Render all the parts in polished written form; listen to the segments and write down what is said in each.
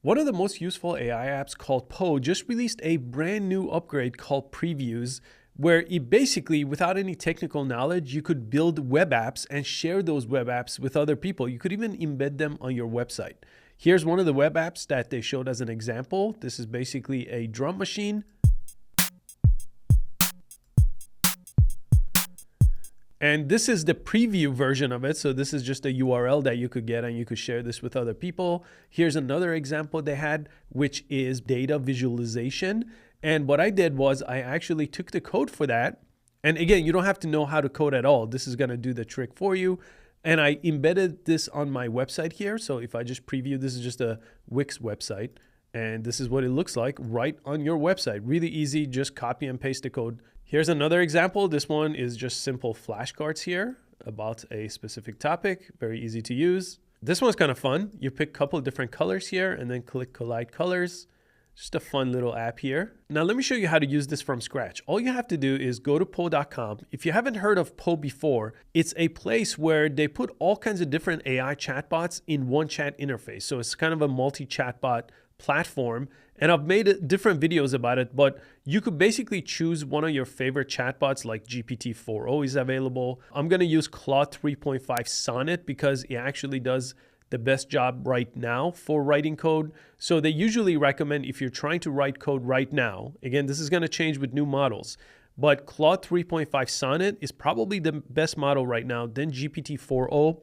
One of the most useful AI apps called Poe just released a brand new upgrade called Previews, where it basically, without any technical knowledge, you could build web apps and share those web apps with other people. You could even embed them on your website. Here's one of the web apps that they showed as an example. This is basically a drum machine. And this is the preview version of it. So this is just a URL that you could get and you could share this with other people. Here's another example they had, which is data visualization. And what I did was I actually took the code for that. And again, you don't have to know how to code at all. This is going to do the trick for you. And I embedded this on my website here. So if I just preview, this is just a Wix website. And this is what it looks like right on your website. Really easy, just copy and paste the code. Here's another example. This one is just simple flashcards here about a specific topic. Very easy to use. This one's kind of fun. You pick a couple of different colors here and then click Collide Colors. Just a fun little app here. Now let me show you how to use this from scratch. All you have to do is go to Poe.com. If you haven't heard of Poe before, it's a place where they put all kinds of different AI chatbots in one chat interface. So it's kind of a multi-chatbot platform. And I've made different videos about it, but you could basically choose one of your favorite chatbots, like GPT-4o is available. I'm going to use Claude 3.5 Sonnet because it actually does the best job right now for writing code. So they usually recommend, if you're trying to write code right now, again, this is going to change with new models, but Claude 3.5 Sonnet is probably the best model right now, then GPT-4o,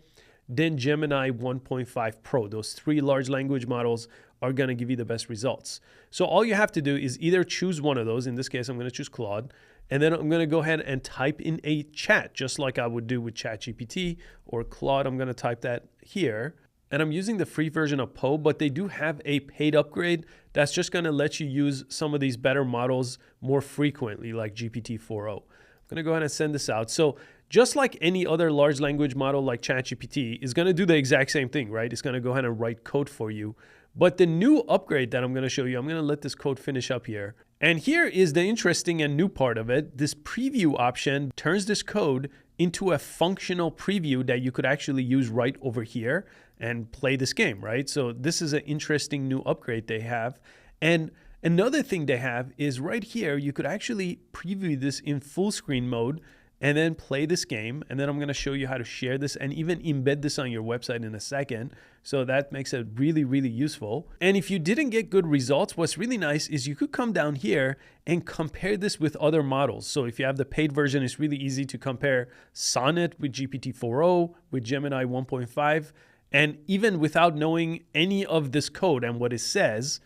then Gemini 1.5 Pro. Those three large language models are going to give you the best results. So all you have to do is either choose one of those. In this case, I'm going to choose Claude. And then I'm going to go ahead and type in a chat, just like I would do with ChatGPT or Claude. I'm going to type that here. And I'm using the free version of Poe, but they do have a paid upgrade that's just going to let you use some of these better models more frequently, like GPT-4o. I'm going to go ahead and send this out. So just like any other large language model like ChatGPT is going to do the exact same thing, right? It's going to go ahead and write code for you. But the new upgrade that I'm going to show you, I'm going to let this code finish up here. And here is the interesting and new part of it. This preview option turns this code into a functional preview that you could actually use right over here and play this game, right? So this is an interesting new upgrade they have. And another thing they have is right here, you could actually preview this in full screen mode and then play this game. And then I'm going to show you how to share this and even embed this on your website in a second. So that makes it really, really useful. And if you didn't get good results, what's really nice is you could come down here and compare this with other models. So if you have the paid version, it's really easy to compare Sonnet with GPT-4o, with Gemini 1.5. And even without knowing any of this code and what it says,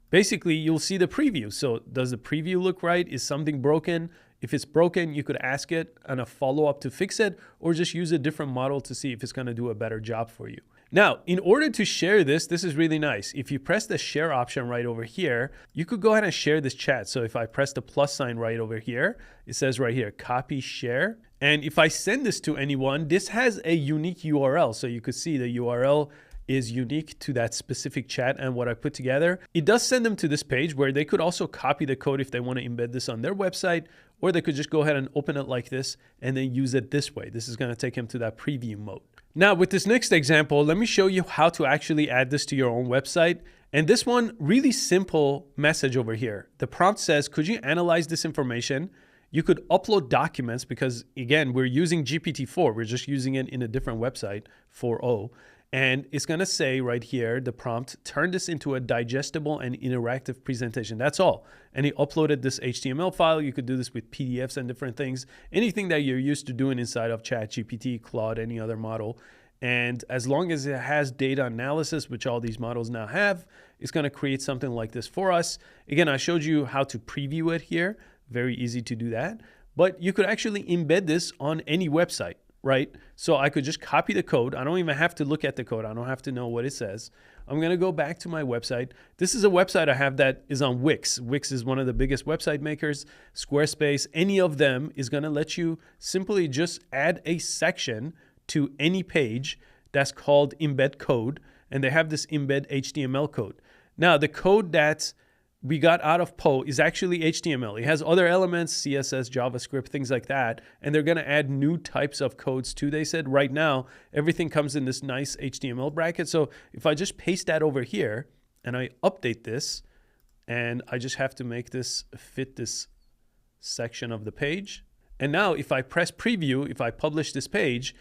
basically you'll see the preview. So does the preview look right? Is something broken? If it's broken, you could ask it on a follow-up to fix it, or just use a different model to see if it's going to do a better job for you. Now, in order to share this, this is really nice. If you press the share option right over here, you could go ahead and share this chat. So if I press the plus sign right over here, it says right here, copy, share. And if I send this to anyone, this has a unique URL. So you could see the URL is unique to that specific chat and what I put together. It does send them to this page where they could also copy the code if they want to embed this on their website, or they could just go ahead and open it like this and then use it this way. This is going to take them to that preview mode. Now with this next example, let me show you how to actually add this to your own website. And this one, really simple message over here. The prompt says, could you analyze this information? You could upload documents because again, we're using GPT-4. We're just using it in a different website, 4o. And it's going to say right here, the prompt, turn this into a digestible and interactive presentation. That's all. And he uploaded this HTML file. You could do this with PDFs and different things. Anything that you're used to doing inside of ChatGPT, Claude, any other model. And as long as it has data analysis, which all these models now have, it's going to create something like this for us. Again, I showed you how to preview it here. Very easy to do that. But you could actually embed this on any website, right? So I could just copy the code. I don't even have to look at the code. I don't have to know what it says. I'm going to go back to my website. This is a website I have that is on Wix. Wix is one of the biggest website makers. Squarespace, any of them is going to let you simply just add a section to any page that's called embed code. And they have this embed HTML code. Now, the code that we got out of Poe is actually HTML. It has other elements, CSS, JavaScript, things like that. And they're going to add new types of codes too. They said right now, everything comes in this nice HTML bracket. So if I just paste that over here and I update this, and I just have to make this fit this section of the page. And now if I press preview, if I publish this page,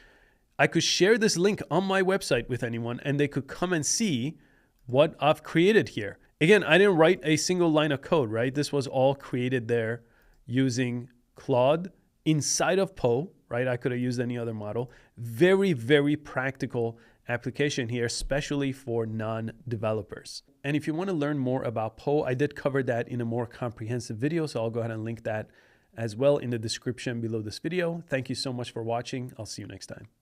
I could share this link on my website with anyone and they could come and see what I've created here. Again, I didn't write a single line of code, right? This was all created there using Claude inside of Poe, right? I could have used any other model. Very, very practical application here, especially for non-developers. And if you want to learn more about Poe, I did cover that in a more comprehensive video, so I'll go ahead and link that as well in the description below this video. Thank you so much for watching. I'll see you next time.